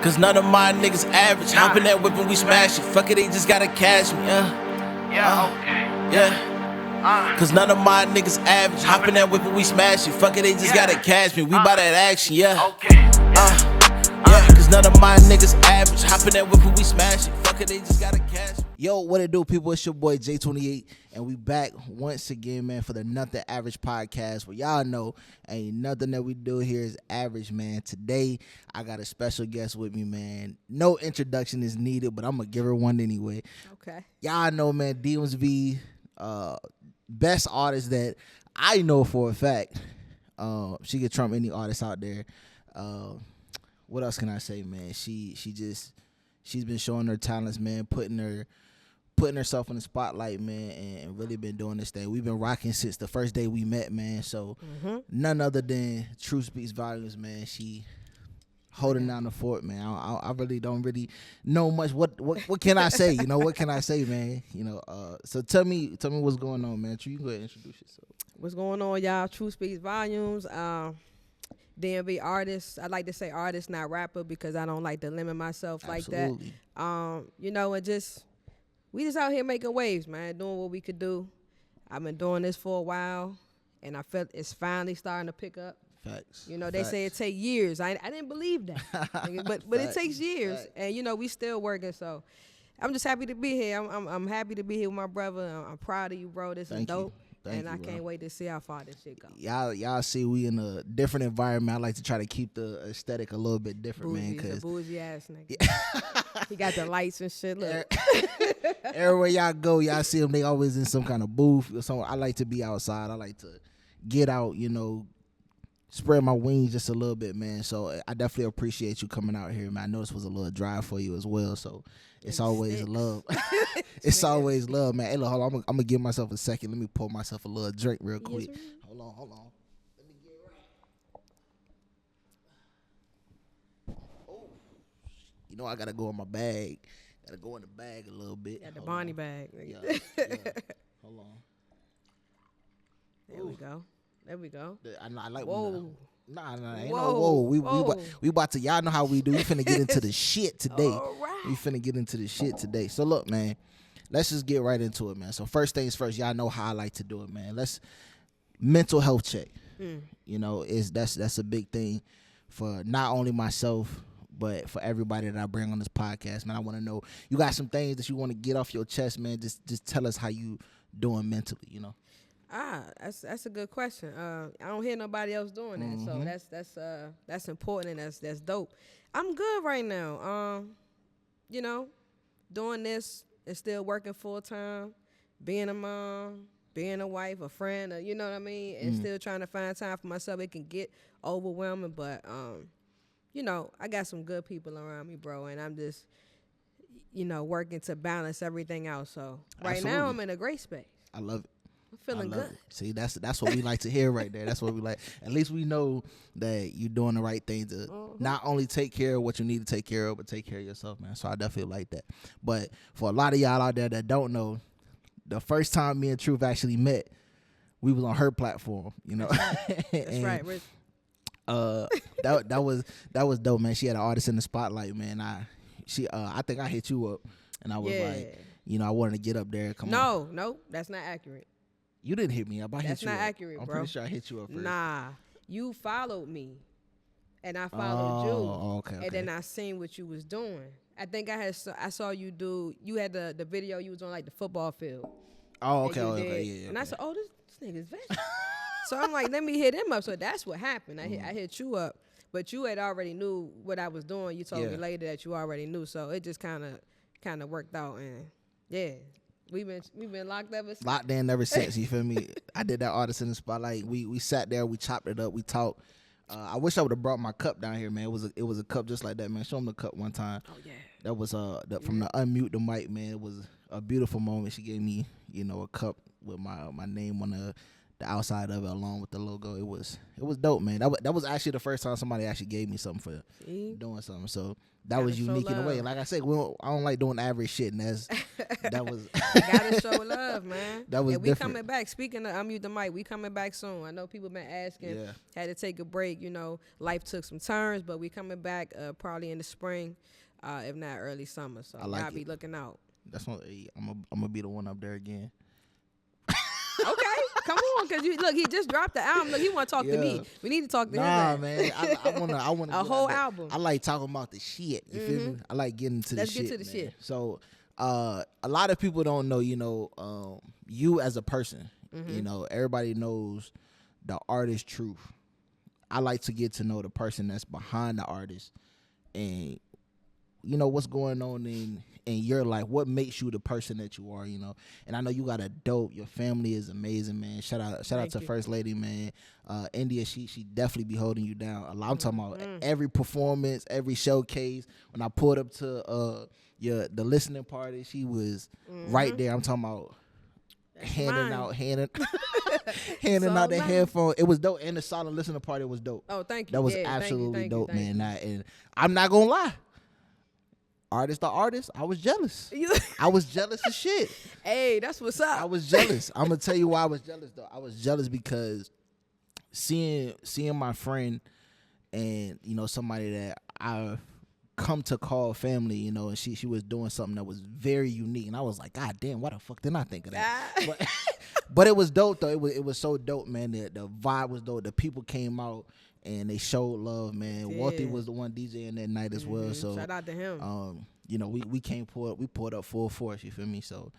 Cause none of my niggas average. Hop in that whip and we smash it. Fuck it, they just gotta cash me, yeah. Cause none of my niggas average. Hop in that whip and we smash it. Fuck it, they just gotta cash me. We bout that action, yeah. Yeah, cause none of my niggas average. Hop in that whip and we smash it. Fuck it, they just gotta cash me. Yo, what it do, people? It's your boy J28, and we back once again, man, for the Nothing Average podcast. Where y'all know ain't nothing that we do here is average, man. Today, I got a special guest with me, man. No introduction is needed, but I'm gonna give her one anyway. Okay. Y'all know, man, DMV, best artist that I know for a fact. She could trump any artist out there. What else can I say, man? She's been showing her talents, man, putting herself in the spotlight, man, and really been doing this thing. We've been rocking since the first day we met, man. So none other than TrUth speaks volumes, man. She holding down the fort, man. I really don't know much. What can I say? You know, what can I say, man? You know, so tell me what's going on, man. You can go ahead and introduce yourself. What's going on, y'all? TrUth speaks volumes. DMV artist. I like to say artist, not rapper, because I don't like to limit myself Absolutely. like that. You know, and we just out here making waves, man, doing what we could do. I've been doing this for a while, and I felt it's finally starting to pick up. Facts. You know, they say it take years. I didn't believe that, but it takes years, and you know we still working. So I'm just happy to be here. I'm happy to be here with my brother. I'm proud of you, bro. This is dope. I can't wait to see how far this shit goes. Y'all see we in a different environment. I like to try to keep the aesthetic a little bit different, bougie, man. Cause the bougie ass nigga. He got the lights and shit. Look. Everywhere y'all go, y'all see them. They always in some kind of booth or something. I like to be outside. I like to get out, you know, spread my wings just a little bit, man. So I definitely appreciate you coming out here, man. I know this was a little drive for you as well, so it's always love. It's always love, man. Hey, look, hold on. I'm gonna give myself a second. Let me pour myself a little drink real quick. Yes, Hold on. Let me get right. Oh, you know I gotta go in my bag. Gotta go in the bag a little bit. Yeah, the Bonnie bag. Yeah. Hold on. There we go. There we go. I like. Whoa. Nah, ain't no whoa. We about to, y'all know how we do. We finna get into the shit today. All right. We finna get into the shit today. So look, man, let's just get right into it, man. So first things first, y'all know how I like to do it, man. Let's mental health check. You know, that's a big thing for not only myself, but for everybody that I bring on this podcast, man. I want to know, you got some things that you want to get off your chest, man. Just tell us how you doing mentally, you know. That's a good question. I don't hear nobody else doing that, so that's important and that's dope. I'm good right now. You know, doing this and still working full time, being a mom, being a wife, a friend, you know what I mean, and still trying to find time for myself. It can get overwhelming, but you know, I got some good people around me, bro, and I'm just, you know, working to balance everything out. So right now I'm in a great space. I love it. I'm feeling good. See, that's what we like to hear right there. That's what we like. At least we know that you're doing the right thing to not only take care of what you need to take care of, but take care of yourself, man. So I definitely like that. But for a lot of y'all out there that don't know, the first time me and TrUth actually met, we was on her platform, you know. That's right. That was dope, man. She had an artist in the spotlight, man. I think I hit you up, and I was like, you know, I wanted to get up there. No, that's not accurate. You didn't hit me up. That's not accurate, bro. I'm pretty sure I hit you up first. Nah, you followed me, and I followed you. Oh, okay. And then I seen what you was doing. I think I saw you do. You had the video. You was on like the football field. Oh, okay, yeah. And I said, oh, this nigga's veteran. So I'm like, let me hit him up. So that's what happened. I hit you up, but you had already knew what I was doing. You told me later that you already knew. So it just kind of worked out, and yeah. We've been locked ever since. Locked in ever since, you feel me? I did that artist in the spotlight. We sat there, we chopped it up, we talked. I wish I would have brought my cup down here, man. It was a cup just like that, man. Show him the cup one time. Oh yeah. That was from the unmute the mic, man. It was a beautiful moment. She gave me, you know, a cup with my name on outside of it along with the logo. It was dope, man. That was actually the first time somebody actually gave me something for doing something. So that Gotta was unique show in a way. love. Like I said, I don't like doing average shit, and that was Gotta show love, man. That was and we different. coming back. Speaking of, unmute the mic. We coming back soon. I know people been asking. Yeah. Had to take a break. You know, life took some turns, but we coming back probably in the spring, if not early summer. So I like y'all be it. looking out. That's what I'm gonna be the one up there again. Okay, come on, cause look, he just dropped the album. Look, he want to talk to me. We need to talk to him. Nah, man, I wanna A whole album. I like talking about the shit. You feel me? I like getting to Let's the shit. get to the man. shit. So, a lot of people don't know, you know, you as a person. You know, everybody knows the artist TrUth. I like to get to know the person that's behind the artist, and you know what's going on in your life, what makes you the person that you are, you know. And I know you got a dope, your family is amazing, man. Shout out to First Lady, man. India, she definitely be holding you down a lot. I'm talking about every performance, every showcase. When I pulled up to the listening party, she was right there. I'm talking about handing out the headphone. It was dope, and the silent listening party was dope. Oh, thank you. That was absolutely dope, man. And I'm not gonna lie. Artist to artist, I was jealous. I was jealous of shit. Hey, that's what's up. I was jealous. I'm gonna tell you why I was jealous though. I was jealous because seeing my friend and, you know, somebody that I've come to call family, you know, and she was doing something that was very unique, and I was like, God damn, why the fuck didn't I think of that? But it was dope though. It was so dope, man. The vibe was dope. The people came out and they showed love, man. Walty was the one DJing that night as well. So shout out to him. You know, we pulled up full force, you feel me? So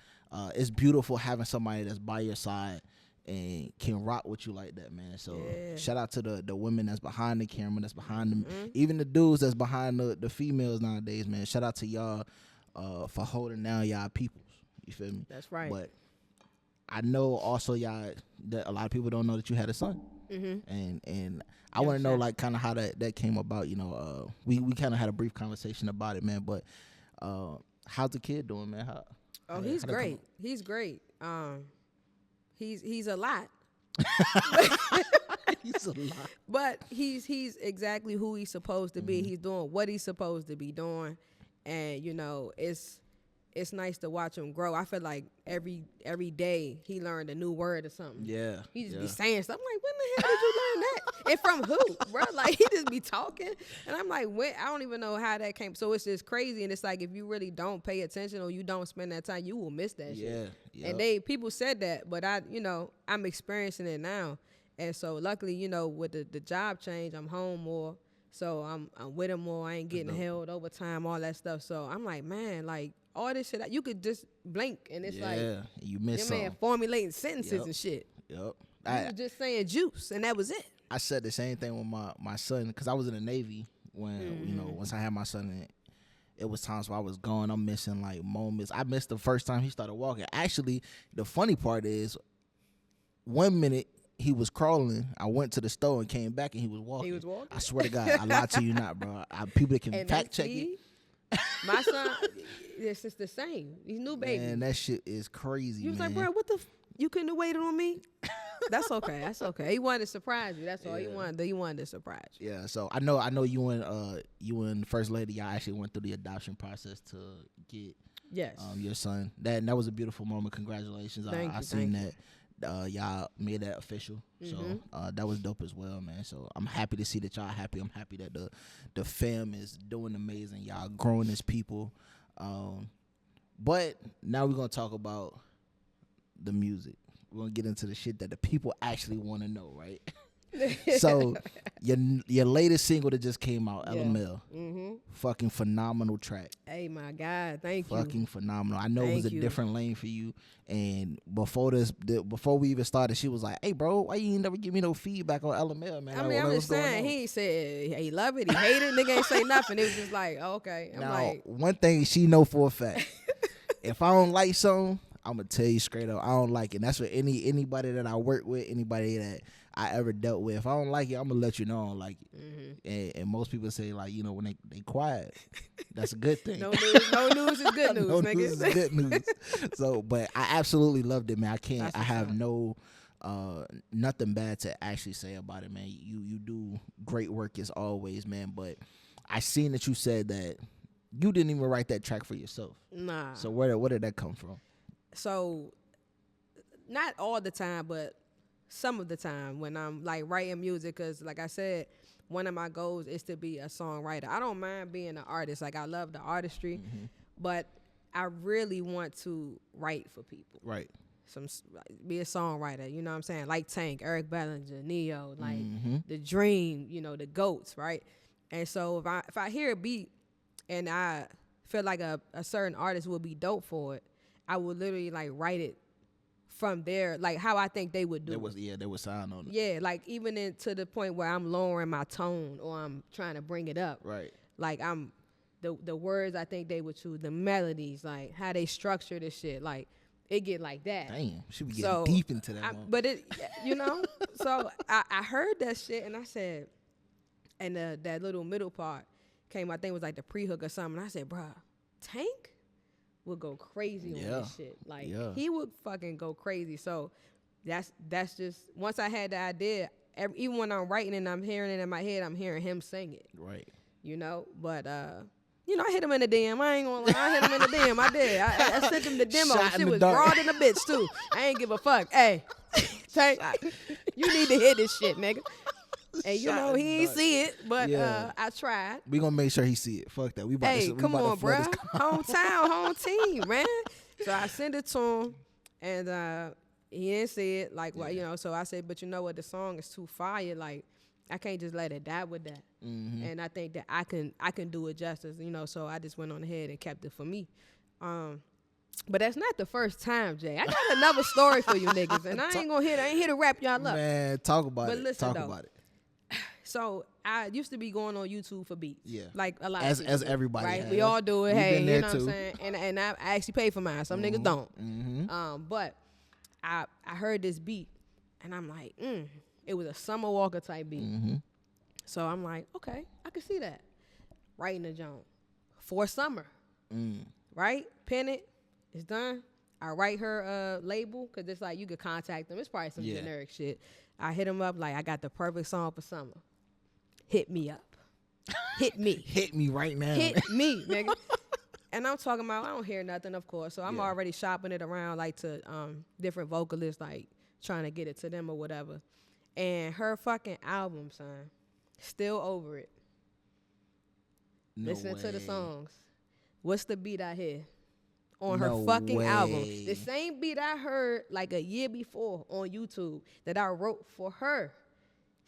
it's beautiful having somebody that's by your side and can rock with you like that, man. So shout out to the women that's behind the camera, that's behind them, even the dudes that's behind the females nowadays, man. Shout out to y'all for holding down y'all peoples, you feel me? That's right. But I know also y'all that a lot of people don't know that you had a son. And I want to know like kind of how that came about. You know, we kind of had a brief conversation about it, man. But how's the kid doing, man? He's great. He's great. He's a lot. He's a lot. But he's exactly who he's supposed to be. He's doing what he's supposed to be doing, and you know it's nice to watch him grow. I feel like every day he learned a new word or something. Yeah. He just be saying stuff. I'm like, when the hell did you learn that? And from who, bro? Like, he just be talking. And I'm like, when? I don't even know how that came. So it's just crazy. And it's like, if you really don't pay attention or you don't spend that time, you will miss that shit. Yeah. And people said that, but I'm experiencing it now. And so luckily, you know, with the job change, I'm home more. So I'm with him more. I ain't getting held overtime, all that stuff. So I'm like, man, like, all this shit, you could just blink and it's like, you miss your man formulating sentences and shit. Yep. You was just saying juice and that was it. I said the same thing with my son because I was in the Navy when, you know, once I had my son, it was times where I was gone. I'm missing like moments. I missed the first time he started walking. Actually, the funny part is 1 minute he was crawling. I went to the store and came back and he was walking. He was walking? I swear to God, I lied to you not, bro. People that can And fact check it. My son, it's just the same. He's new baby. Man, that shit is crazy. He was man. like, bro, you couldn't have waited on me? That's okay. That's okay. He wanted to surprise you. That's all he wanted. He wanted to surprise you. Yeah. So I know you and First Lady, y'all actually went through the adoption process to get your son. That was a beautiful moment. Congratulations. I seen that. Y'all made that official, so that was dope as well, man. So I'm happy to see that y'all happy. I'm happy that the fam is doing amazing. Y'all growing as people. But now we're gonna talk about the music. We're gonna get into the shit that the people actually want to know, right? So your latest single that just came out, LML, fucking phenomenal track. Hey, my God, thank you. Fucking phenomenal. I know it was a different lane for you. And before we even started, she was like, "Hey, bro, why you ain't never give me no feedback on LML, man?" I mean, I'm just saying, he ain't said he love it, he hate it. Nigga ain't say nothing. It was just like, oh, okay. I'm like, one thing she know for a fact, if I don't like something, I'm gonna tell you straight up, I don't like it. And that's what anybody that I work with, anybody that I ever dealt with, if I don't like it, I'm gonna let you know I don't like it. And most people say, like, you know, when they quiet, that's a good thing. No news is good news, no nigga. news is good news. So, but I absolutely loved it, man. I have no nothing bad to actually say about it, man. You do great work as always, man. But I seen that you said that you didn't even write that track for yourself. Nah. So where did that come from? So not all the time, but some of the time when I'm like writing music, because like I said, one of my goals is to be a songwriter. I don't mind being an artist. Like I love the artistry, but I really want to write for people. Right. Be a songwriter, you know what I'm saying? Like Tank, Eric Bellinger, Neo, like The Dream, you know, the GOATs, right? And so if I hear a beat and I feel like a certain artist would be dope for it, I would literally like write it from there, like how I think they would do it. They would sound on it. Yeah, like even to the point where I'm lowering my tone or I'm trying to bring it up. Right. Like I'm the words I think they would choose, the melodies, like how they structure this shit, like it get like that. Damn, she be getting deep into that one. But it, you know, so I heard that shit and I said, and that little middle part came, I think it was like the pre-hook or something. And I said, bruh, Tank would go crazy on this shit. Like he would fucking go crazy. So that's just, once I had the idea, even when I'm writing and I'm hearing it in my head, I'm hearing him sing it. Right. You know, but you know, I hit him in the DM. I ain't gonna lie, I hit him in the DM. I did. I sent him the demo. Shit was broad in the bitch too. I ain't give a fuck. Hey, Tank, you need to hear this shit, nigga. And you know he ain't see it, but I tried. We gonna make sure he see it. Fuck that. We about to come on, bro. Hometown, home team, man. So I sent it to him, and he didn't see it. Like, well, you know. So I said, but you know what? The song is too fire. Like, I can't just let it die with that. And I think that I can do it justice. You know. So I just went on ahead and kept it for me. But that's not the first time, Jay. I got another story for you niggas, and I ain't here to wrap y'all up. Man, talk about it. Listen, talk about it. So I used to be going on YouTube for beats. Yeah. Like a lot as of people. As everybody right? has. We all do it. We've hey, been there you know too. what I'm saying? And I actually pay for mine. Some niggas don't. But I heard this beat and I'm like, it was a Summer Walker type beat. So I'm like, okay, I can see that. Writing the joint for summer. Right? Pen it. It's done. I write her label because it's like you could contact them. It's probably some generic shit. I hit them up like, I got the perfect song for summer. Hit me up. Hit me. Hit me right now. Hit me, nigga. And I'm talking about, I don't hear nothing, of course. So I'm already shopping it around like to different vocalists, like trying to get it to them or whatever. And her fucking album, son, Still Over It. Listen to the songs. What's the beat I hear? On her fucking album. The same beat I heard like a year before on YouTube that I wrote for her.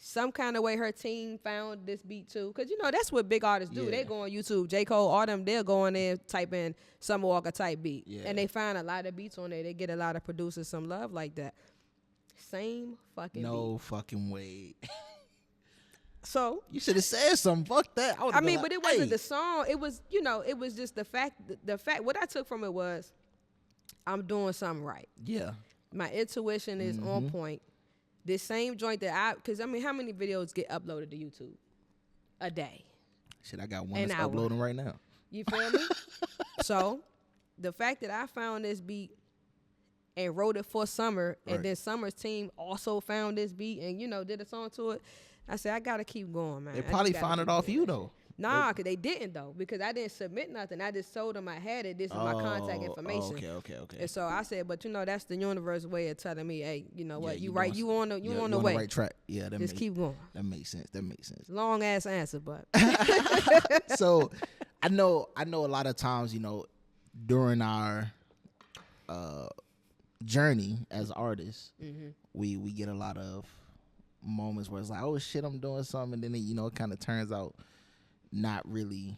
Some kind of way her team found this beat too. Because, you know, that's what big artists do. They go on YouTube. J. Cole, all them, they'll go in there, type in Summer Walker type beat. And they find a lot of beats on there. They get a lot of producers some love like that. Same fucking beat. No fucking way. So you should have said something. Fuck that. I mean, but it wasn't the song. It was, you know, it was just the fact. What I took from it was, I'm doing something right. Yeah. My intuition is on point. This same joint that because I mean, how many videos get uploaded to YouTube a day? Shit, I got one that's uploading right now. You feel me? So the fact that I found this beat and wrote it for Summer, and then Summer's team also found this beat and, you know, did a song to it. I said, I gotta keep going, man. They probably found it off you though. Nah, because they didn't though, because I didn't submit nothing. I just told them I had it. This is my contact information. Okay. And so I said, but you know, that's the universe way of telling me, hey, you know what, you on the way. On the right track. Yeah, just keep going. That makes sense. Long ass answer, but so I know a lot of times, you know, during our journey as artists, we get a lot of moments where it's like, oh shit, I'm doing something, and then it kind of turns out not really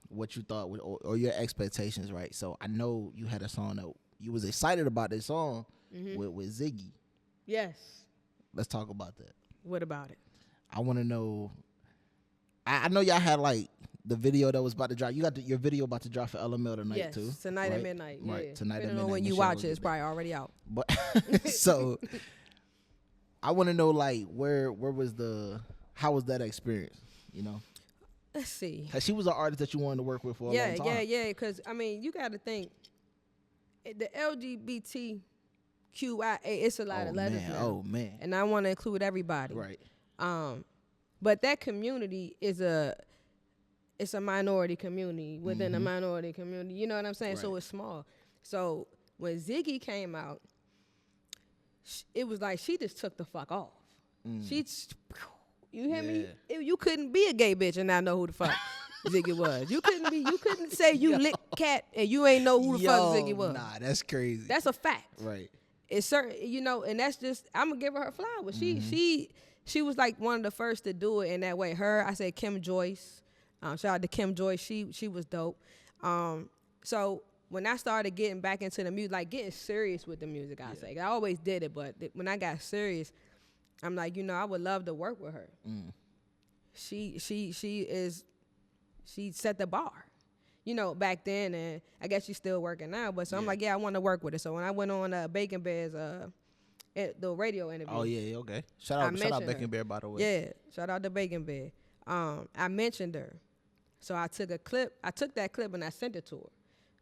what you thought or your expectations, right? So I know you had a song that you was excited about, this song with Ziggy. Yes. Let's talk about that. What about it? I want to know. I know y'all had like the video that was about to drop. You got your video about to drop for LML tonight too. Yes, tonight at midnight. Right, yeah. Tonight at midnight. midnight. When you watch it, it's probably already out. But so I want to know, like, where was how was that experience? You know. Let's see. Cause she was an artist that you wanted to work with for a long time. Yeah. Because I mean, you got to think the LGBTQ QIA. It's a lot of letters now. Oh man. And I want to include everybody. Right. But that community is it's a minority community within a minority community. You know what I'm saying? Right. So it's small. So when Ziggy came out, it was like she just took the fuck off. You hear me? You couldn't be a gay bitch and not know who the fuck Ziggy was. You couldn't say you lick cat and you ain't know who the fuck Ziggy was. Nah, that's crazy. That's a fact. Right. It's certain, and that's just, I'm gonna give her flowers. She was like one of the first to do it in that way. I said Kim Joyce. Shout out to Kim Joyce. She was dope. So when I started getting back into the music, like getting serious with the music, I always did it, but when I got serious, I'm like, I would love to work with her. She set the bar, back then, and I guess she's still working now. But so I'm like, I want to work with her. So when I went on Bacon Bear's the radio interview. Oh yeah, okay. Shout out Bacon Bear, by the way. Yeah, shout out to Bacon Bear. I mentioned her, so I took that clip and I sent it to her.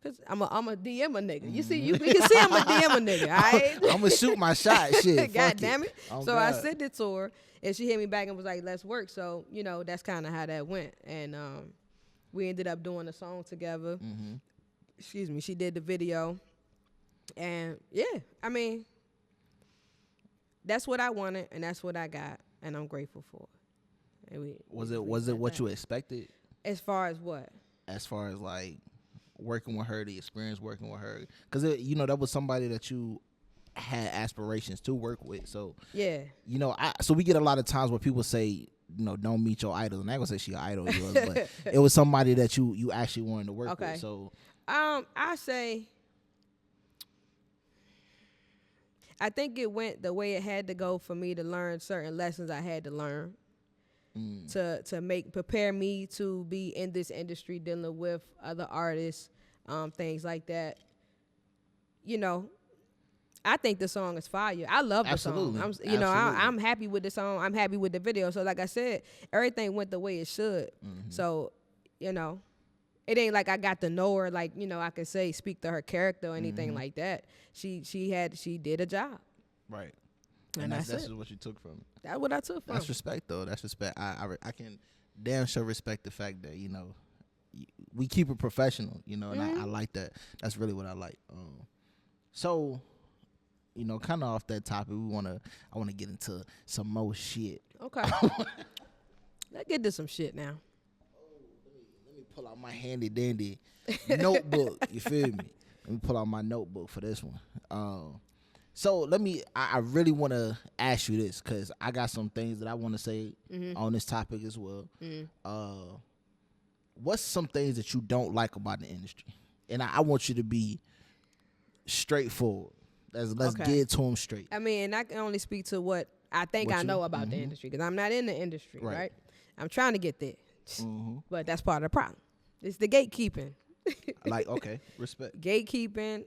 Cause I'm a DM a nigga. You see, you can see I'm a DM a nigga. All right? I'm gonna shoot my shot. Shit. God damn it. Oh, so God. I sent it to her, and she hit me back and was like, "Let's work." So that's kind of how that went, and we ended up doing a song together. Excuse me. She did the video, and I mean, that's what I wanted, and that's what I got, and I'm grateful for it. And was it what you expected? As far as what? As far as like working with her, the experience working with her, because that was somebody that you had aspirations to work with. So yeah, so we get a lot of times where people say, don't meet your idols, and I ain't gonna say she an idol of yours, but it was somebody that you actually wanted to work with. So I say, I think it went the way it had to go for me to learn certain lessons I had to learn to prepare me to be in this industry dealing with other artists, things like that. I think the song is fire. I love the song. I'm happy with the song. I'm happy with the video. So like I said, everything went the way it should. So, it ain't like I got to know her, like, I could speak to her character or anything like that. She did a job. Right. And that's just what you took from it. That's what I took from it. That's respect, though. That's respect. I can damn sure respect the fact that, we keep it professional, and I like that. That's really what I like. So, kind of off that topic, I want to get into some more shit. Okay. Let's get to some shit now. Let me pull out my handy dandy notebook. You feel me? Let me pull out my notebook for this one. So I really want to ask you this, because I got some things that I want to say on this topic as well. What's some things that you don't like about the industry? And I want you to be straightforward. Let's get to them straight. I mean, and I can only speak to what I think I know about the industry, because I'm not in the industry, right? I'm trying to get there. But that's part of the problem. It's the gatekeeping. Okay, respect. Gatekeeping,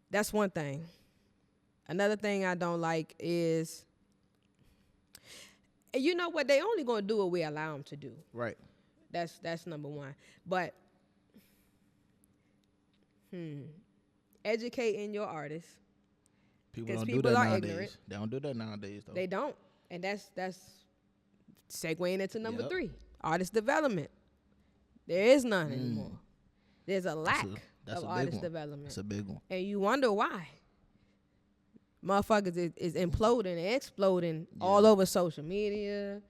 that's one thing. Another thing I don't like is, you know what, they only gonna do what we allow them to do. Right. That's number one. But educating your artists. People don't people do that are nowadays. ignorant. They don't do that nowadays, though. They don't. And that's segueing into number 3. Artist development. There is none anymore. There's a lack of artist development. That's a big one. And you wonder why. Motherfuckers is imploding and exploding all over social media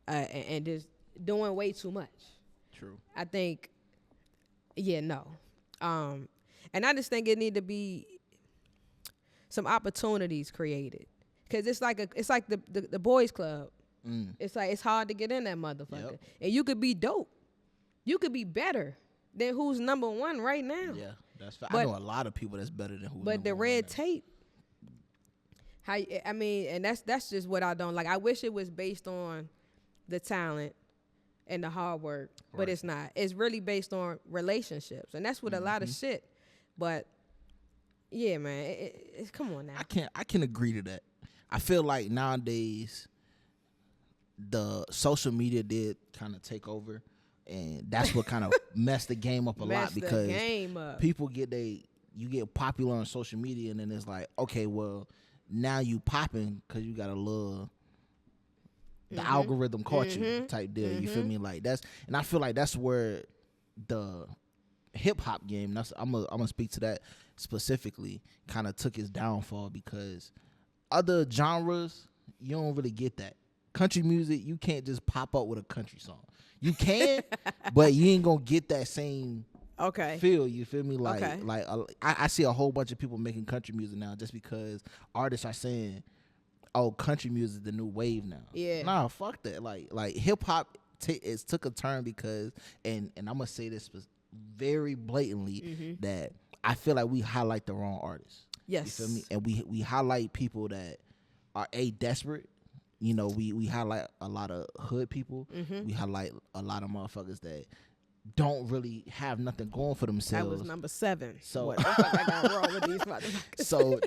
and just doing way too much. True. I think, no. And I just think it need to be some opportunities created. Because it's like the boys club. It's like it's hard to get in that motherfucker. And you could be dope. You could be better than who's number 1 right now. Yeah, that's fair. I know a lot of people that's better than who's But the red tape, and that's just what I don't like. I wish it was based on the talent and the hard work, but it's not. It's really based on relationships, and that's with a lot of shit. But yeah, man, come on now. I can agree to that. I feel like nowadays the social media did kind of take over, and that's what kind of messed the game up a lot, because people get you get popular on social media, and then it's like, okay, well, now you popping because you got a little. The algorithm caught you type deal. You feel me? Like that's, and I feel like that's where the hip hop game. I'm gonna speak to that specifically. Kind of took its downfall because other genres you don't really get that. Country music, you can't just pop up with a country song. You can, but you ain't gonna get that same feel. You feel me? Like I see a whole bunch of people making country music now just because artists are saying, oh, country music is the new wave now. Yeah. Nah, fuck that. Like hip hop it took a turn because, and I'm gonna say this very blatantly, that I feel like we highlight the wrong artists. Yes. You feel me? And we highlight people that are desperate. You know, we highlight a lot of hood people. We highlight a lot of motherfuckers that don't really have nothing going for themselves. That was number 7. So what the fuck I got wrong with these motherfuckers? So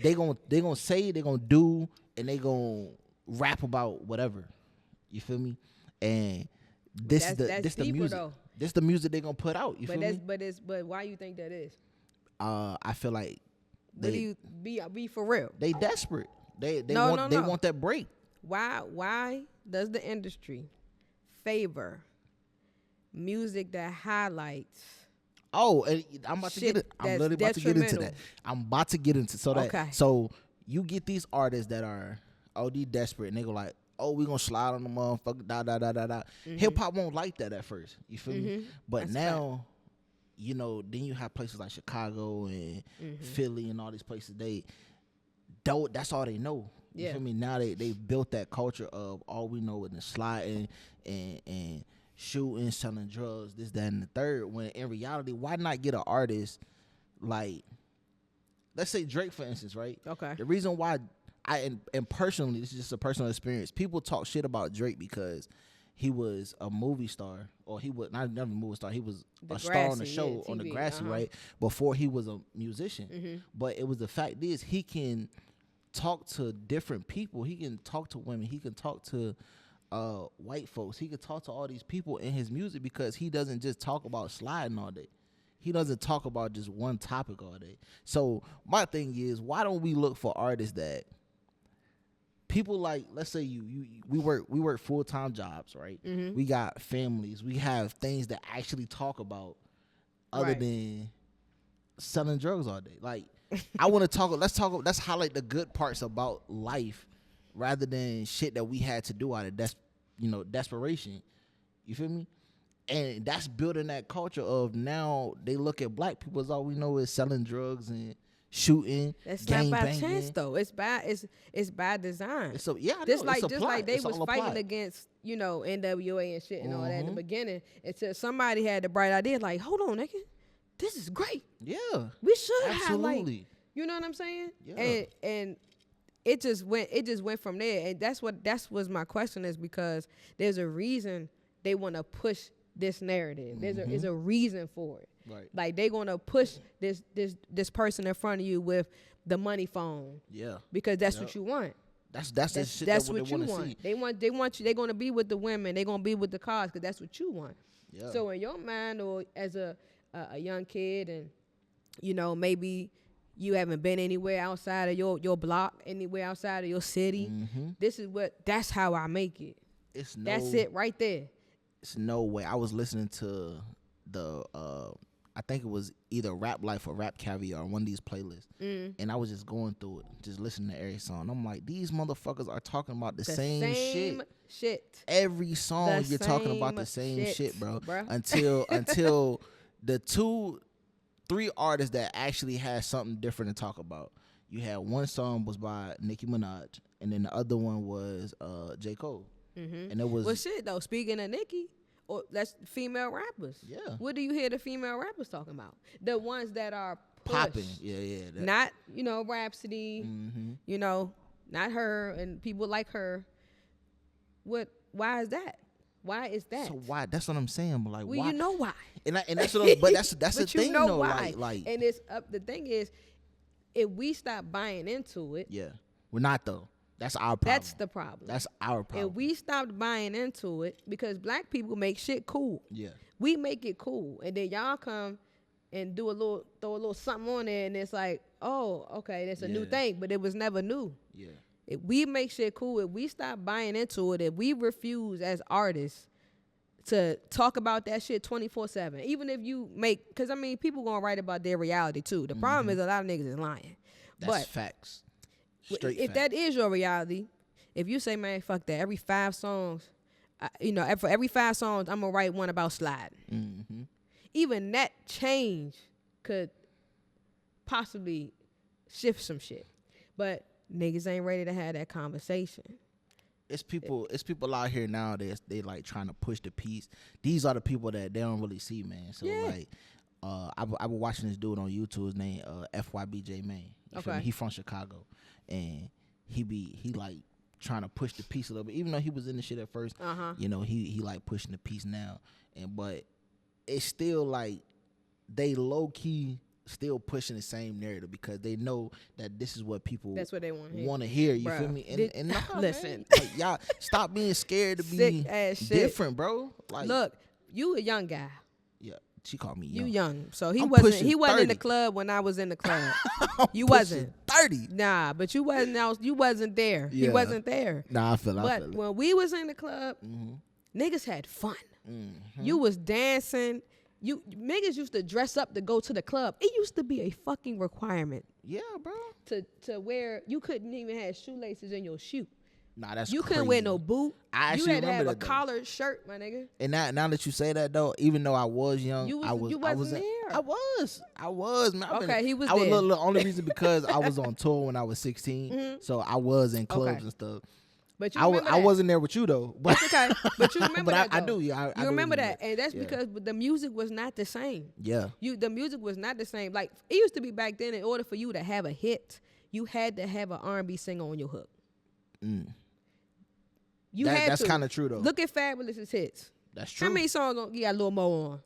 they gonna say, they gonna do, and they gonna rap about whatever. You feel me? And this is the music. Though. This the music they gonna put out. You feel me? But why you think that is? I feel like But do you be for real? They desperate. They No. want that break. Why does the industry favor music that highlights? Oh, and I'm about to get it. I'm literally about to get into that. I'm about to get into so you get these artists that are OD desperate, and they go like, oh, we gonna slide on the motherfucker, da. Hip hop won't like that at first. You feel me? But that's now, you know, then you have places like Chicago and Philly and all these places. That's all they know. You feel me? Now they built that culture of all we know is the sliding and shooting, selling drugs, this, that, and the third. When in reality, why not get an artist like, let's say Drake, for instance, right? Okay. The reason why and personally, this is just a personal experience. People talk shit about Drake because he was a movie star, or he was not never a movie star. He was a star on the show on the Grassy, right? Before he was a musician. But it was the fact is he can talk to different people. He can talk to women. He can talk to white folks. He can talk to all these people in his music because he doesn't just talk about sliding all day. He doesn't talk about just one topic all day. So my thing is, why don't we look for artists that people like? Let's say we work full-time jobs, right? We got families. We have things that actually talk about other than selling drugs all day. Like, I want to talk. Let's highlight the good parts about life rather than shit that we had to do out of desperation. You feel me? And that's building that culture of now they look at black people as all we know is selling drugs and shooting. That's not by chance though. It's by design. So yeah, I know. Just like they was fighting against NWA and shit and all that in the beginning until somebody had the bright idea like, hold on, nigga, this is great. Yeah, we should have like, you know what I'm saying? Yeah. And it just went from there, and that's was my question, is because there's a reason they want to push this narrative. There's a reason for it. Right. Like they gonna push this person in front of you with the money phone. Yeah. Because that's what you want. That's what you want. See. They want you. They're gonna be with the women. They're gonna be with the cars because that's what you want. Yeah. So in your mind, or as a young kid, and maybe you haven't been anywhere outside of your block, anywhere outside of your city. That's how I make it. That's it right there. It's no way. I was listening to the I think it was either Rap Life or Rap Caviar, one of these playlists, and I was just going through it, just listening to every song. I'm like, these motherfuckers are talking about the same shit. Every song you're talking about the same shit, bro. Until the 2-3 artists that actually had something different to talk about. You had one song was by Nicki Minaj, and then the other one was J. Cole. And it was shit though. Speaking of Nicki, or that's female rappers. Yeah. What do you hear the female rappers talking about? The ones that are popping. Yeah. Not Rhapsody. Not her and people like her. What? Why is that? Why is that? So why? That's what I'm saying. But like, why? You know why? And that's what. But that's the thing though. Why. Like, and it's up. The thing is, if we stop buying into it, we're not though. That's our problem. That's the problem. That's our problem. And we stopped buying into it because black people make shit cool. Yeah. We make it cool. And then y'all come and throw a little something on there, and it's like, oh, okay, that's a new thing, but it was never new. Yeah. If we make shit cool, if we stop buying into it, if we refuse as artists to talk about that shit 24/7, even if you make, because I mean, people gonna write about their reality too. The problem is a lot of niggas is lying. That's facts. Straight if facts. that is your reality, if you say, man, fuck that, every 5 songs, for every 5 songs, I'm gonna write one about sliding. Mm-hmm. Even that change could possibly shift some shit, but niggas ain't ready to have that conversation. It's people out here nowadays, they like trying to push the peace. These are the people that they don't really see, man. So like I was watching this dude on YouTube, his name FYBJ Man. You feel me? He from Chicago, and he like trying to push the peace a little bit, even though he was in the shit at first. He like pushing the peace now, but it's still like they low key still pushing the same narrative because they know that this is what people that's what they want to hear. You feel me? And nah, listen, man, like, y'all stop being scared to be different, bro. Like, look, you a young guy. Yeah, she called me young. You young, so he I'm wasn't pushing in 30. the club when I was in the club. You pushing wasn't 30. Nah, but you wasn't there. Yeah. He wasn't there. Nah, I feel But it. when we was in the club, niggas had fun. You was dancing. Niggas used to dress up to go to the club. It used to be a fucking requirement. Yeah, bro. To wear, you couldn't even have shoelaces in your shoe. Nah, that's you crazy. couldn't wear no boot. I you actually had to have remember a collared shirt, my nigga. And now that you say that though, even though I was young, You I was there. I was, man. He was I was there. the only reason because I was on tour when I was 16, so I was in clubs and stuff. But you I wasn't there with you though. But that's okay. But you remember but that. I do. Yeah, I you do remember that, and that's because the music was not the same. Yeah. The music was not the same. Like it used to be back then. In order for you to have a hit, you had to have an R&B singer on your hook. That's kind of true though. Look at Fabulous's hits. That's true. How many songs you got a little more on?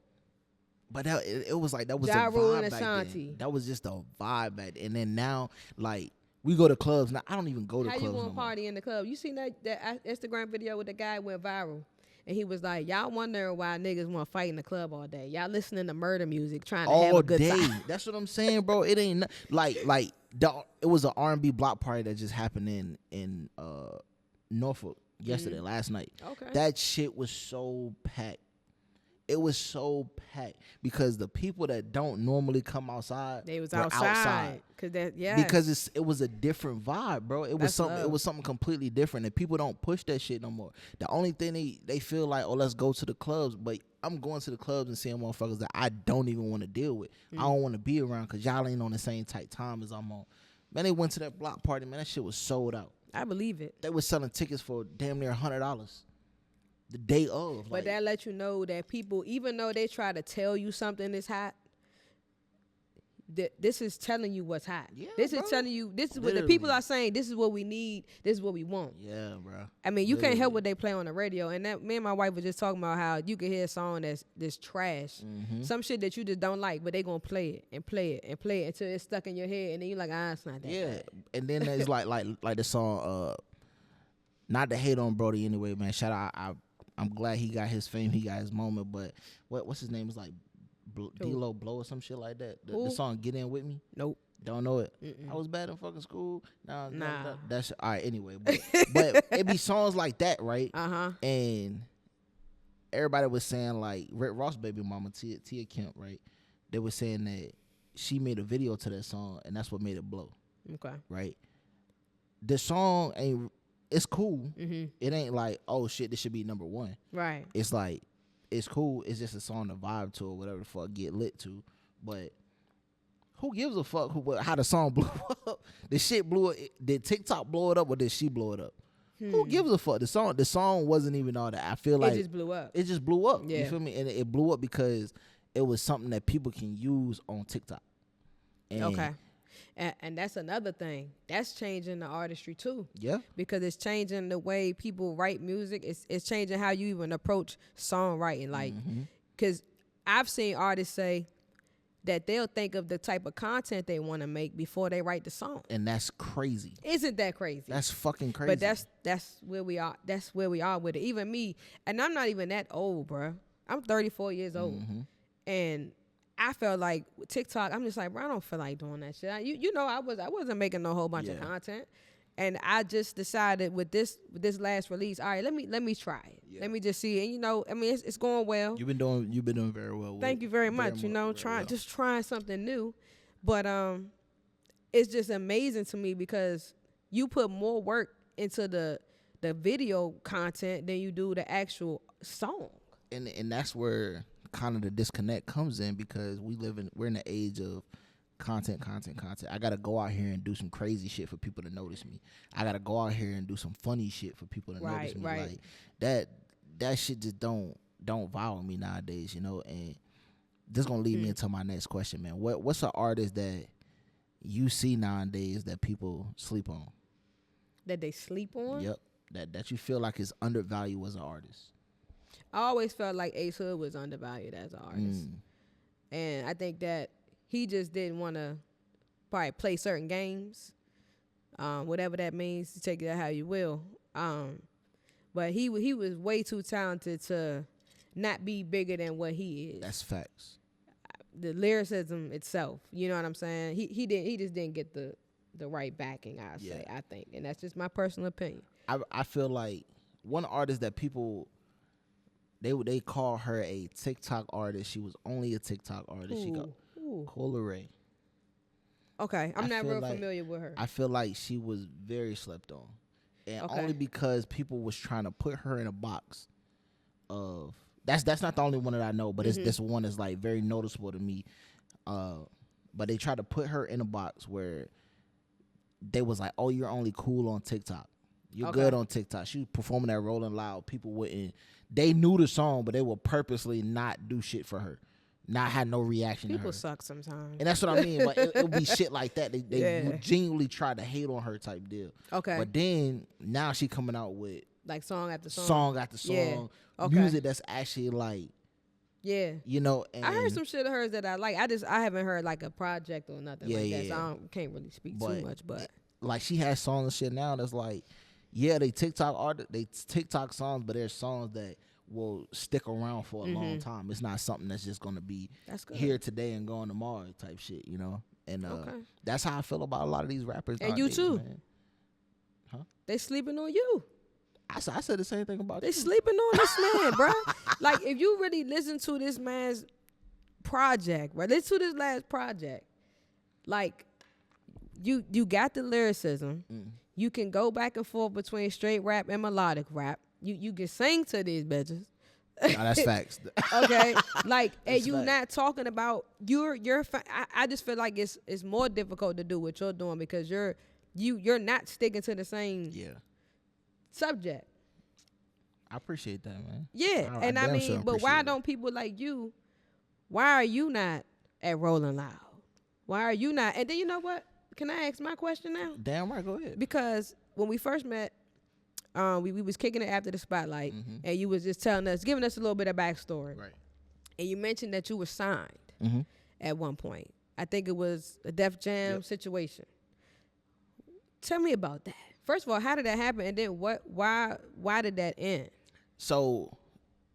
But it was like that was Ja a Rule vibe and back Ashanti. then. That was just a vibe back then. And then now, like we go to clubs now. I don't even go to How clubs you no gonna party in the club? You seen that Instagram video with the guy went viral, and he was like, "Y'all wondering why niggas want to fight in the club all day? Y'all listening to murder music, trying to have a good time." That's what I'm saying, bro. It ain't it was an R&B block party that just happened in Norfolk yesterday, last night. Okay. That shit was so packed. It was so packed because the people that don't normally come outside, They was were outside. Because it was a different vibe, bro. It was something. love. It was something completely different, and people don't push that shit no more. The only thing they feel like, oh, let's go to the clubs, but I'm going to the clubs and seeing motherfuckers that I don't even want to deal with. I don't want to be around because y'all ain't on the same tight time as I'm on. Man, they went to that block party. Man, that shit was sold out. I believe it. They was selling tickets for damn near $100 the day of. But that let you know that people, even though they try to tell you something is hot, this is telling you what's hot. Yeah, this bro. is telling you, this is what the people are saying, this is what we need, this is what we want. Yeah, bro. I mean, you can't help what they play on the radio. And that me and my wife were just talking about how you can hear a song that's trash. Some shit that you just don't like, but they gonna play it and play it and play it until it's stuck in your head, and then you're like, it's not that bad. And then there's like the song, not to hate on Brody anyway, man. Shout out, I'm glad he got his fame, he got his moment, but what's his name? It's like D-Lo Blow or some shit like that. The song Get In With Me? Nope. Don't know it. Mm-mm. I was bad in fucking school. Nah. That's all right. Anyway, but it be songs like that, right? And everybody was saying like Rick Ross baby mama Tia Kemp, right? They were saying that she made a video to that song, and that's what made it blow. Okay. Right. The song it's cool. It ain't like, oh shit, this should be number one. Right. It's like, it's cool. It's just a song to vibe to or whatever the fuck get lit to. But who gives a fuck how the song blew up? The shit blew up. Did TikTok blow it up or did she blow it up? Who gives a fuck? The song wasn't even all that. I feel like it just blew up. It just blew up. Yeah. You feel me? And it blew up because it was something that people can use on TikTok. And okay. And that's another thing. That's changing the artistry too. Yeah. Because it's changing the way people write music. It's changing how you even approach songwriting. Like, because I've seen artists say that they'll think of the type of content they want to make before they write the song. And that's crazy. Isn't that crazy? That's fucking crazy. But that's where we are. That's where we are with it. Even me, and I'm not even that old, bro. I'm 34 years old. And I felt like with TikTok, I'm just like, bro, I don't feel like doing that shit. I wasn't making no whole bunch of content, and I just decided with this last release, all right, let me try it. Yeah. Let me just see it. And, I mean, it's going well. You've been doing very well. Thank you very much. Trying something new, but it's just amazing to me because you put more work into the video content than you do the actual song. And that's where kind of the disconnect comes in, because we're in the age of content. I gotta go out here and do some crazy shit for people to notice me. I gotta go out here and do some funny shit for people to notice me. Like that shit just don't vibe with me nowadays, and this gonna lead me into my next question, man. What's an artist that you see nowadays that people sleep on? That they sleep on? Yep. That you feel like is undervalued as an artist. I always felt like Ace Hood was undervalued as an artist. And I think that he just didn't want to probably play certain games, whatever that means. To take that how you will. But he was way too talented to not be bigger than what he is. That's facts. The lyricism itself, you know what I'm saying? He just didn't get the right backing, I think. And that's just my personal opinion. I feel like one artist that people they call her a TikTok artist. She was only a TikTok artist. She got Cola Ray. Okay, I'm not real familiar with her. I feel like she was very slept on, and only because people was trying to put her in a box of that's not the only one that I know, but it's this one is like very noticeable to me. But they tried to put her in a box where they was like, "Oh, you're only cool on TikTok. You're good on TikTok." She was performing that Rolling Loud. People wouldn't. They knew the song, but they would purposely not do shit for her, not have no reaction. People to her. Suck sometimes, and that's what I mean. But it would be shit like that. They would genuinely try to hate on her type deal. Okay. But then now she coming out with like song after song, music that's actually like. Yeah, and I heard some shit of hers that I like. I haven't heard like a project or nothing like that, so I can't really speak too much. But like she has songs and shit now that's like, they TikTok songs, but there's songs that will stick around for a long time. It's not something that's just gonna be here today and gone tomorrow type shit, And that's how I feel about a lot of these rappers. And nowadays, you too, man. Huh? They sleeping on you. I said the same thing about they sleeping on this man, bro. Like if you really listen to this man's project, right? Listen to this last project. Like you got the lyricism. You can go back and forth between straight rap and melodic rap. You can sing to these bitches. No, that's facts. Okay, like, and you not talking about I just feel like it's more difficult to do what you're doing because you're not sticking to the same subject. I appreciate that, man. Yeah, and I mean, but why don't people like you? Why are you not at Rolling Loud? Why are you not? And then you know what? Can I ask my question now? Damn right, go ahead. Because when we first met, we was kicking it after the spotlight, and you was just giving us a little bit of backstory. Right. And you mentioned that you were signed at one point. I think it was a Def Jam situation. Tell me about that. First of all, how did that happen? And then why did that end? So,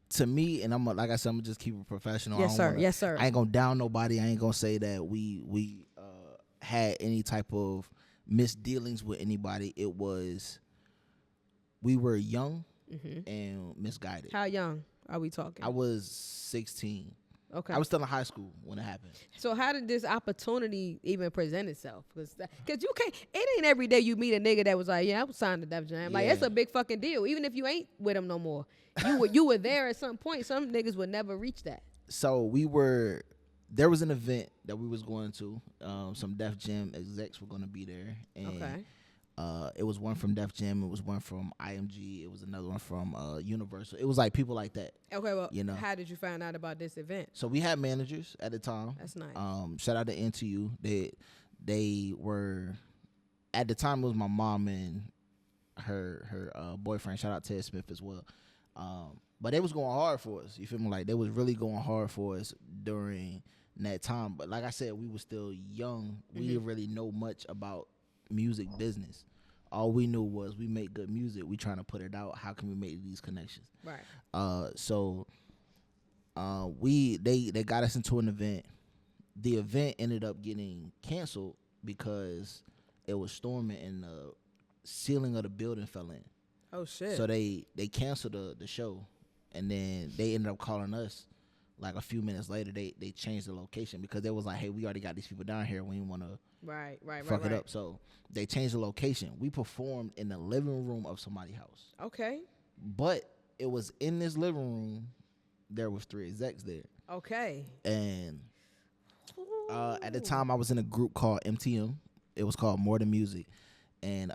to me, and like I said, I'm gonna just keep it professional. Yes, sir. I ain't gonna down nobody. I ain't gonna say that we had any type of misdealings with anybody. It was we were young and misguided. How young are we talking? I was 16. Okay. I was still in high school when it happened. So how did this opportunity even present itself? Because you can't. It ain't every day you meet a nigga that was like, I was signed to Def Jam. Like it's a big fucking deal. Even if you ain't with him no more, you were there at some point. Some niggas would never reach that. So there was an event that we was going to. Some Def Jam execs were going to be there. And it was one from Def Jam. It was one from IMG. It was another one from Universal. It was like people like that. Okay, well, how did you find out about this event? So we had managers at the time. That's nice. Shout out to NTU. They were, at the time it was my mom and her boyfriend. Shout out Ted Smith as well. But they was going hard for us. You feel me? Like they was really going hard for us during that time. But like I said, we were still young. We didn't really know much about music business. All we knew was we make good music. We trying to put it out. How can we make these connections? Right. So they got us into an event. the event ended up getting canceled because it was storming and the ceiling of the building fell in. Oh shit. So they canceled the show, and then they ended up calling us. Like a few minutes later, they changed the location because they was like, "Hey, we already got these people down here. We didn't want to fuck it up." So they changed the location. We performed in the living room of somebody's house. Okay. But it was in this living room. There was 3 execs there. Okay. And at the time, I was in a group called MTM. It was called More Than Music. And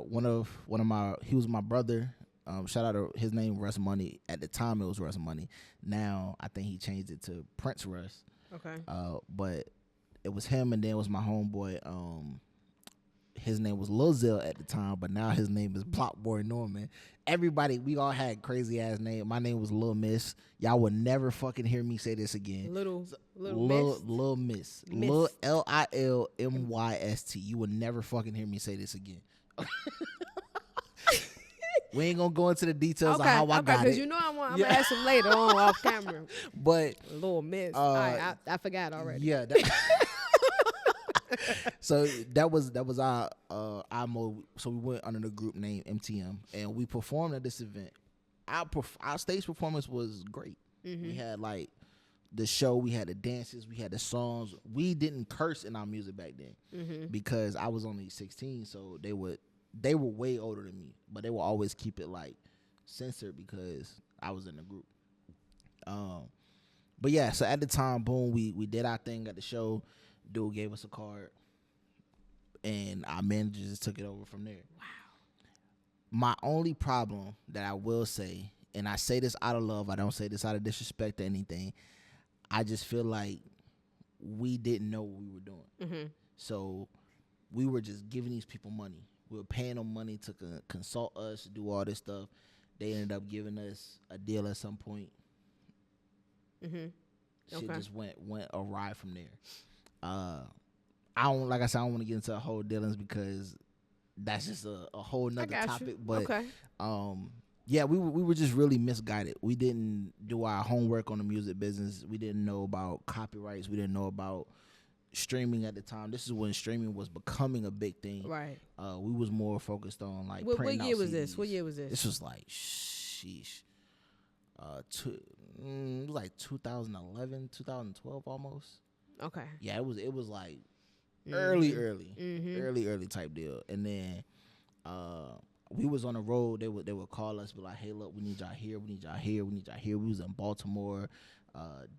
one of he was my brother. Shout out to his name, Russ Money. At the time, it was Russ Money. Now, I think he changed it to Prince Russ. Okay. But it was him, and then it was my homeboy. His name was Lil Zell at the time, but now his name is Plot Boy Norman. Everybody, we all had crazy ass name. My name was Lil Miss. Y'all would never fucking hear me say this again. Little Miss. Lil Lilmyst. You would never fucking hear me say this again. We ain't gonna go into the details of how I got it. Because you know I'm gonna ask him later on off camera. But Little Miss. All right, I forgot already. Yeah. So that was our mode. So we went under the group name MTM, and we performed at this event. Our stage performance was great. Mm-hmm. We had like the show, we had the dances, we had the songs. We didn't curse in our music back then because I was only 16, so they were way older than me, but they would always keep it like censored because I was in the group. But yeah, so at the time, boom, we did our thing at the show. Dude gave us a card, and our manager just took it over from there. Wow. My only problem that I will say, and I say this out of love, I don't say this out of disrespect or anything, I just feel like we didn't know what we were doing. Mm-hmm. So we were just giving these people money. We were paying them money to consult us, do all this stuff. They ended up giving us a deal at some point. Mm-hmm. Shit just went awry from there. I don't want to get into the whole dealings because that's just a whole nother topic. But yeah, we were just really misguided. We didn't do our homework on the music business. We didn't know about copyrights. We didn't know about streaming at the time. This is when streaming was becoming a big thing. Right. We was more focused on like what year was this? What year was this? This was like sheesh. It was like 2011, 2012 almost. Okay. Yeah, it was like early type deal. And then we was on the road. They would call us, be like, "Hey, look, we need y'all here. We need y'all here. We need y'all here." We was in Baltimore,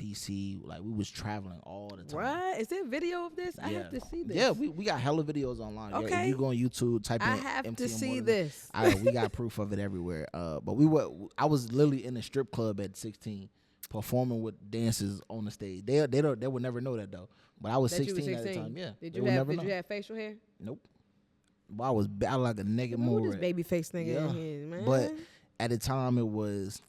DC. Like we was traveling all the time. What? Is there video of this? Yeah. I have to see this. Yeah, we got hella videos online. Okay. Yeah, if you go on YouTube, type in I have MTM to see Waters. this. We got proof of it everywhere. But I was literally in a strip club at 16. Performing with dancers on the stage. They would never know that though. But I was 16 at the time. Yeah. Did you have facial hair? Nope. But I was like a nigga more. This baby face nigga in here, man. But at the time it was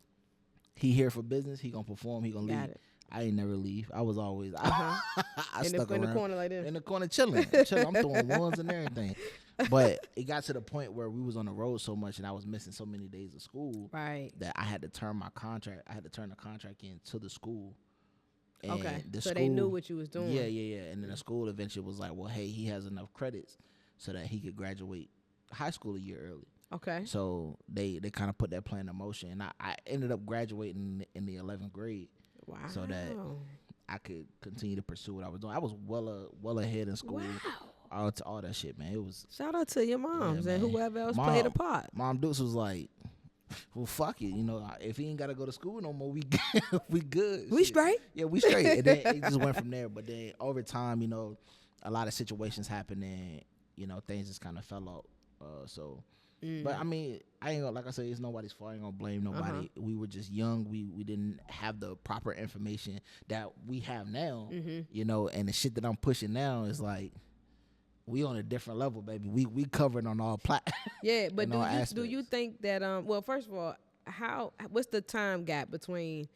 he here for business. He gonna perform. He gonna leave. It. I ain't never leave. I was always I stuck around in the corner like this. In the corner chilling. I'm throwing ones and everything. But it got to the point where we was on the road so much and I was missing so many days of school that I had to turn the contract in to the school. And okay. The so school, they knew what you was doing. Yeah. And then the school eventually was like, well, hey, he has enough credits so that he could graduate high school a year early. Okay. So they kind of put that plan in motion. And I ended up graduating in the 11th grade. Wow. So that I could continue to pursue what I was doing. I was well ahead in school. Wow. All that shit, man. It was. Shout out to your moms and whoever else played a part. Mom Dukes was like, well, fuck it. You know, if he ain't got to go to school no more, we good. We straight? Yeah, we straight. And then it just went from there. But then over time, you know, a lot of situations happened and, you know, things just kind of fell out. But I mean, I ain't gonna, like I said, it's nobody's fault. I ain't gonna blame nobody. We were just young. We didn't have the proper information that we have now, you know, and the shit that I'm pushing now is like, we on a different level, baby. We covered on all Yeah, but do you think that well, first of all, what's the time gap between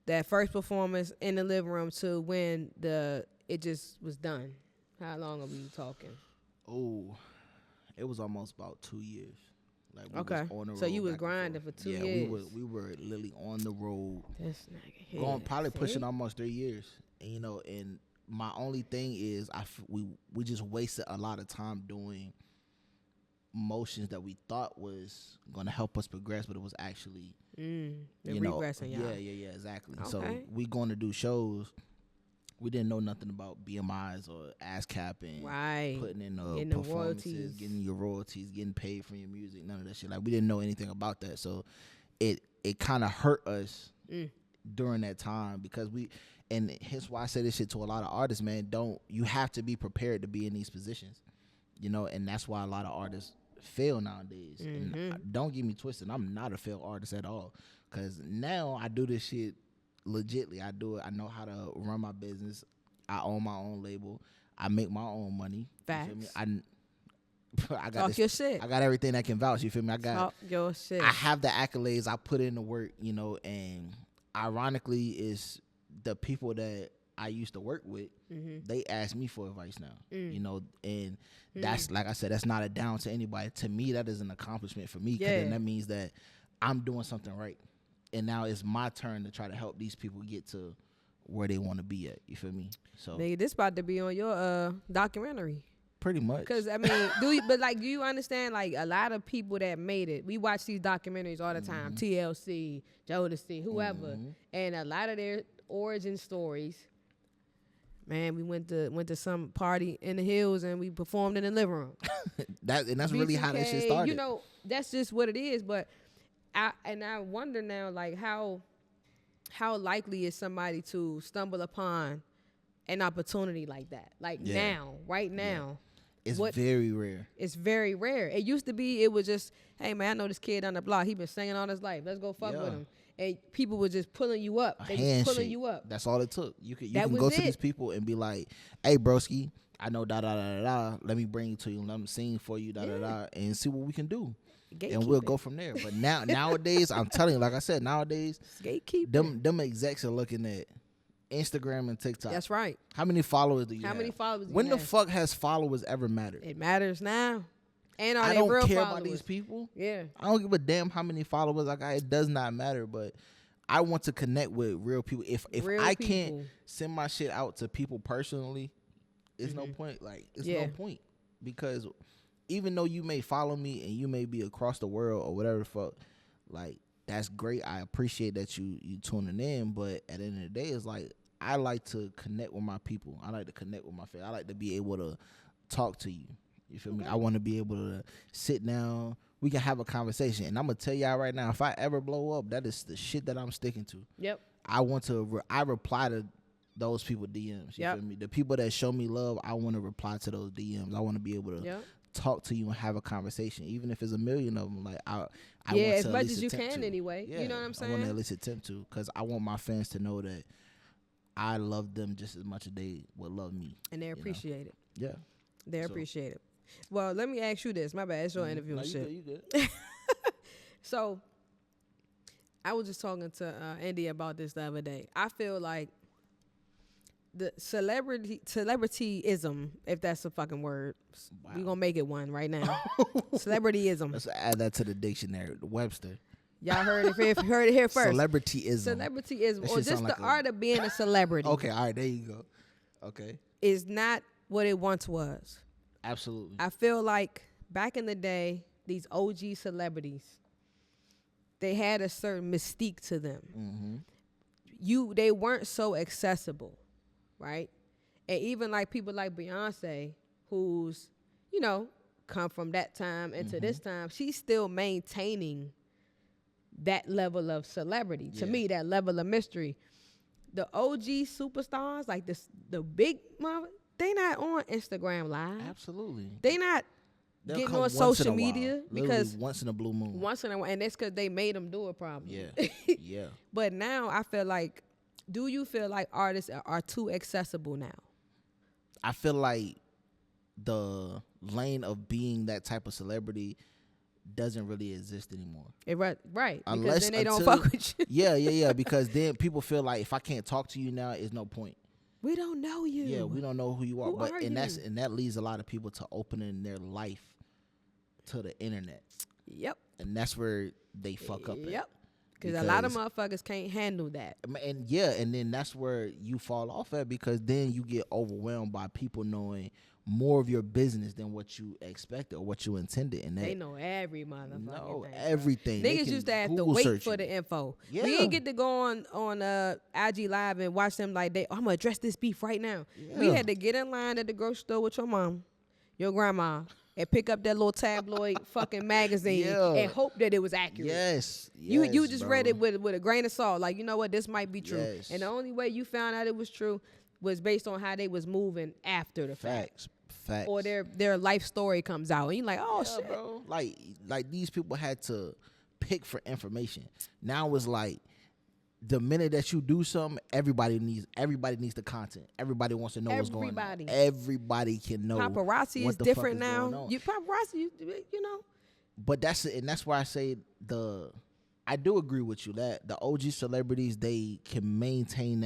that first performance in the living room to when it just was done? How long are we talking? Oh, it was almost about 2 years. Like we okay. was on the road so you was grinding for 2 years. Yeah, we were literally on the road. This nigga pushing almost 3 years. And you know, and my only thing is we just wasted a lot of time doing motions that we thought was going to help us progress, but it was actually regressing, y'all. Yeah, exactly. Okay. So we going to do shows. We didn't know nothing about BMIs or ass capping, Right. putting in Getting the performances, royalties. getting your royalties, getting paid for your music, none of that shit. Like, we didn't know anything about that. So it kind of hurt us during that time, because and hence why I say this shit to a lot of artists, man. You have to be prepared to be in these positions, and that's why a lot of artists fail nowadays. And don't get me twisted, I'm not a failed artist at all, because now I do this shit legitly. I do it. I know how to run my business. I own my own label. I make my own money. Facts. You feel me? I got Talk your shit. I got everything that can vouch. You feel me? Talk your shit. I have the accolades. I put in the work, and ironically, is the people that I used to work with, they ask me for advice now, and that's, like I said, that's not a down to anybody. To me, that is an accomplishment for me, because then that means that I'm doing something right. And now it's my turn to try to help these people get to where they want to be at. You feel me? So, nigga, this about to be on your documentary. pretty much. Because, I mean, do you understand, like, a lot of people that made it, we watch these documentaries all the time, TLC, Jodeci, whoever, and a lot of their origin stories, man, we went to some party in the hills and we performed in the living room. That's really how that shit started. That's just what it is. But I wonder now, like, how likely is somebody to stumble upon an opportunity like that? Like right now. It's very rare. It's very rare. It used to be, it was just, hey, man, I know this kid on the block. He been singing all his life. Let's go fuck with him. And people were just pulling you up. They just pulling you up. That's all it took. You can go to these people and be like, hey, broski, I know da da da da da. Let me bring you to you. Let me sing for you da da da, and see what we can do. And we'll go from there. But nowadays, I'm telling you, like I said, nowadays, them execs are looking at Instagram and TikTok. That's right. How many followers do you have? How many followers do you When have? the fuck has followers ever mattered? It matters now. And are I they don't real care followers? about these people. Yeah. I don't give a damn how many followers I got. It does not matter. But I want to connect with real people. If Real I people. can't send my shit out to people personally, it's no point. Like, it's no point. Because even though you may follow me and you may be across the world or whatever the fuck, like, that's great. I appreciate that you tuning in. But at the end of the day, it's like, I like to connect with my people. I like to connect with my family. I like to be able to talk to you. You feel me? I want to be able to sit down. We can have a conversation. And I'm going to tell y'all right now, if I ever blow up, that is the shit that I'm sticking to. Yep. I reply to those people DMs. You feel me? The people that show me love, I want to reply to those DMs. I want to be able to talk to you and have a conversation, even if it's a million of them. Like, I want to as much as you can anyway. Yeah, you know what I'm saying? I want to at least attempt to, because I want my fans to know that I love them just as much as they would love me. And they appreciate it. Yeah. They appreciate it. Well, let me ask you this. My bad. It's your interview and shit. You good. So, I was just talking to Andy about this the other day. I feel like the celebrityism, if that's a fucking word, we gonna make it one right now. Celebrityism. Let's add that to the dictionary, Webster. Y'all heard it here first. Celebrityism. Celebrityism, or just the art of being a celebrity. Okay, all right, there you go. Okay. Is not what it once was. Absolutely. I feel like back in the day, these OG celebrities, they had a certain mystique to them. They weren't so accessible, right? And even like people like Beyonce, who's, come from that time into this time, she's still maintaining that level of celebrity. To me, that level of mystery. The OG superstars, like the big mother, they not on Instagram Live. Absolutely. They not They'll getting come on social media because literally once in a blue moon. Once in a while, and that's because they made them do it probably. Yeah. Yeah. But now I feel like, do you feel like artists are too accessible now? I feel like the lane of being that type of celebrity doesn't really exist anymore. Right. Unless, because then they don't fuck with you. Yeah. Because then people feel like, if I can't talk to you now, it's no point. We don't know you. Yeah, we don't know who you are. Who are you? That leads a lot of people to opening their life to the internet. Yep. And that's where they fuck up. Yep. Because a lot of motherfuckers can't handle that. And then that's where you fall off at, because then you get overwhelmed by people knowing more of your business than what you expected or what you intended. And they know every motherfucking thing. Everything. Niggas used to have to wait for the info. Yeah. We didn't get to go on IG Live and watch them like I'm gonna address this beef right now. Yeah. We had to get in line at the grocery store with your mom, your grandma, and pick up that little tabloid fucking magazine and hope that it was accurate. Yes. You just read it with a grain of salt. Like, you know what, this might be true. Yes. And the only way you found out it was true was based on how they was moving after the fact. Facts. Or their life story comes out. And you're like, oh, shit. Bro. Like these people had to pick for information. Now it's like, the minute that you do something, everybody needs the content. Everybody wants to know what's going on. Everybody can know. Paparazzi is different now. Paparazzi, you know. But that's why I say I do agree with you that the OG celebrities, they can maintain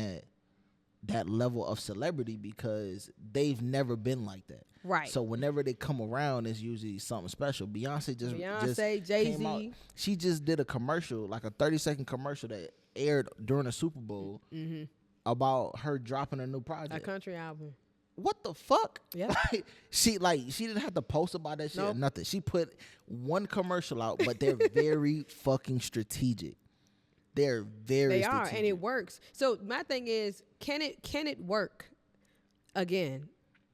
that level of celebrity because they've never been like that. Right. So whenever they come around, it's usually something special. Beyonce, Jay-Z. She just did a commercial, like a 30-second commercial that aired during the Super Bowl about her dropping a new project. A country album. What the fuck? Yeah. She didn't have to post about that shit or nothing. She put one commercial out, but they're very fucking strategic. They're very strategic. And it works. So my thing is, can it work again?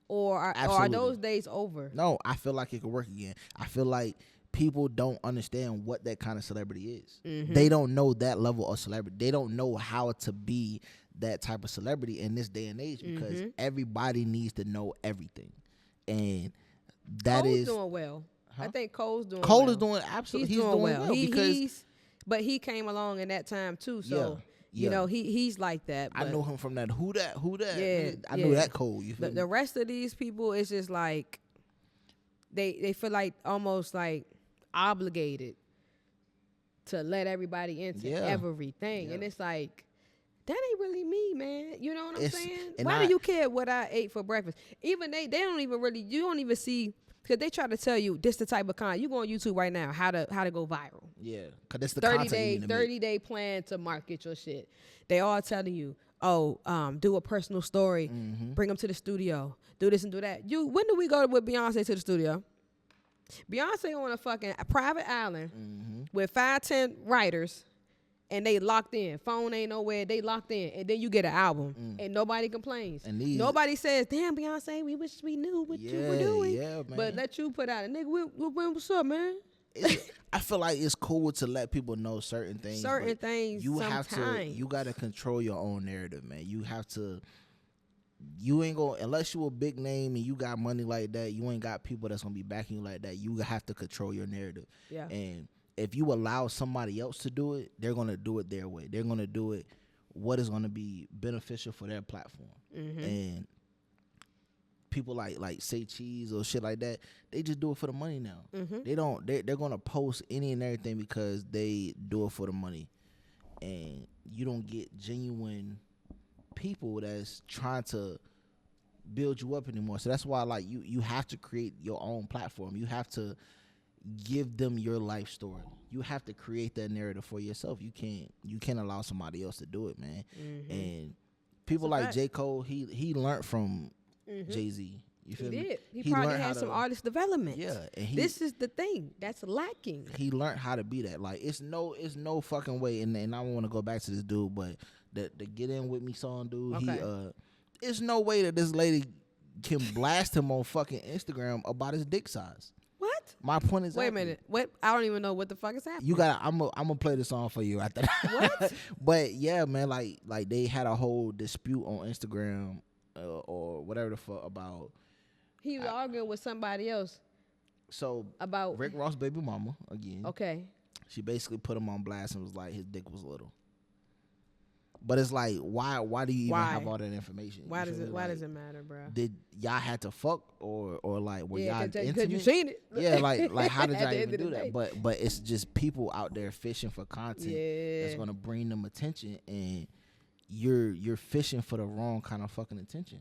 Or are those days over? No, I feel like it could work again. I feel like people don't understand what that kind of celebrity is. Mm-hmm. They don't know that level of celebrity. They don't know how to be that type of celebrity in this day and age because everybody needs to know everything. And Cole's doing well. Huh? I think Cole is doing absolutely. He's doing well. But he came along in that time too, so you know he's like that. I know him from that. Who that? Yeah, I know that Cole. You feel me? The rest of these people, it's just like they feel like almost like obligated to let everybody into everything, and it's like that ain't really me, man. You know what I'm saying? Why do you care what I ate for breakfast? Even they don't even really. You don't even see. Because they try to tell you this the type of content. You go on YouTube right now, how to go viral. Yeah, because that's the 30-day plan to market your shit. They all telling you, do a personal story, bring them to the studio, do this and do that. When do we go with Beyonce to the studio? Beyonce on a fucking private island with 5-10 writers, and they locked in. Phone ain't nowhere. They locked in. And then you get an album. And nobody complains. And nobody says, damn, Beyonce, we wish we knew what you were doing. Yeah, man. But let you put out a nigga, what's up, man? I feel like it's cool to let people know certain things. You got to control your own narrative, man. You have to. You ain't gonna, unless you a big name and you got money like that, you ain't got people that's gonna be backing you like that. You have to control your narrative. Yeah. And if you allow somebody else to do it, they're going to do it their way. They're going to do it what is going to be beneficial for their platform. And people like Say Cheese or shit like that, they just do it for the money now. They're going to post any and everything because they do it for the money. And you don't get genuine people that's trying to build you up anymore. So that's why you have to create your own platform. You have to give them your life story. You have to create that narrative for yourself. You can't allow somebody else to do it, man. And people like J. Cole, he learned from Jay-Z. You feel me? He probably had some artist development. Yeah, and this is the thing that's lacking. He learned how to be that. Like it's no fucking way. And I don't want to go back to this dude, but the Get In With Me song, dude. Okay. It's no way that this lady can blast him on fucking Instagram about his dick size. What? My point is. Wait a minute. What? I don't even know what the fuck is happening. You got. I'm gonna play the song for you after that. What? But yeah, man. Like they had a whole dispute on Instagram or whatever the fuck about. He was arguing with somebody else. So about Rick Ross' baby mama again. Okay. She basically put him on blast and was like his dick was little. But it's like, why do you even have all that information? Why does it matter, bro? Did y'all had to fuck or like were y'all intimate? Because you seen it. Yeah, like how did y'all even do that? But it's just people out there fishing for content that's gonna bring them attention, and you're fishing for the wrong kind of fucking attention.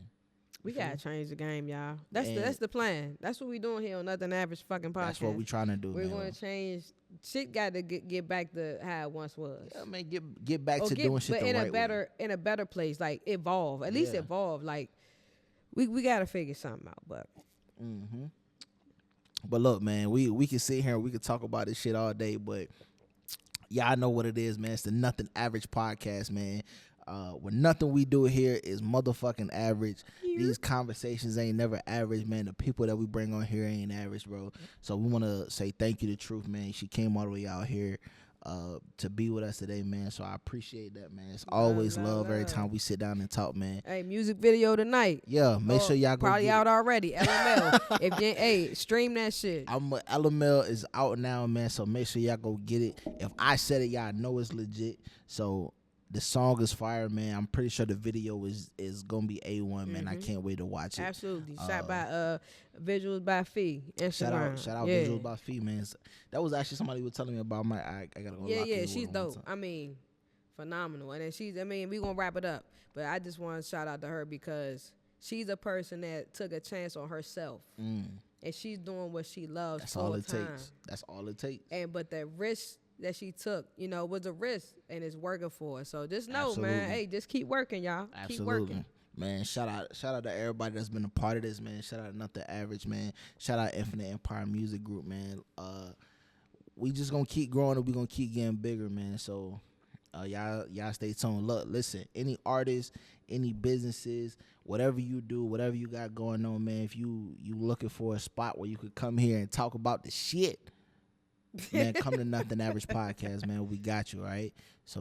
We gotta change the game, y'all. That's the plan. That's what we doing here on Nothing Average fucking podcast. That's what we trying to do. We're man. gonna change. Shit got to get back to how it once was. Yeah, man, get back to doing shit but the in right a better way. in a better place. Like evolve. At least evolve. Like we gotta figure something out. But But look, man, we can sit here and we can talk about this shit all day, but y'all know what it is, man. It's the Nothing Average podcast, man. When nothing we do here is motherfucking average. These conversations ain't never average, man. The people that we bring on here ain't average, bro. So we want to say thank you to TrUth, man. She came all the way out here to be with us today, man. So I appreciate that, man. It's always love every time we sit down and talk, man. Hey, music video tonight. Yeah, make sure y'all go probably out already. LML. If you stream that shit. LML is out now, man. So make sure y'all go get it. If I said it, y'all know it's legit. So the song is fire, man. I'm pretty sure the video is gonna be A1, man. I can't wait to watch it. Absolutely. Shot by Visuals by Fee. Instagram. Shout out Visuals by Fee, man. That was actually somebody was telling me about. I gotta go. Yeah, she's dope. I mean, phenomenal. And then we gonna wrap it up. But I just want to shout out to her because she's a person that took a chance on herself. And she's doing what she loves. That's all it takes. That's all it takes. But the risk that she took, was a risk, and it's working for her. So just know, man, hey, just keep working, y'all. Absolutely. Keep working. Man, shout out to everybody that's been a part of this, man. Shout out to Nothing Average, man. Shout out Infinite Empire Music Group, man. We just gonna keep growing and we gonna keep getting bigger, man. So y'all stay tuned. Look, listen, any artists, any businesses, whatever you do, whatever you got going on, man, if you looking for a spot where you could come here and talk about the shit, man, come to Nothing Average podcast, man. We got you, all right? So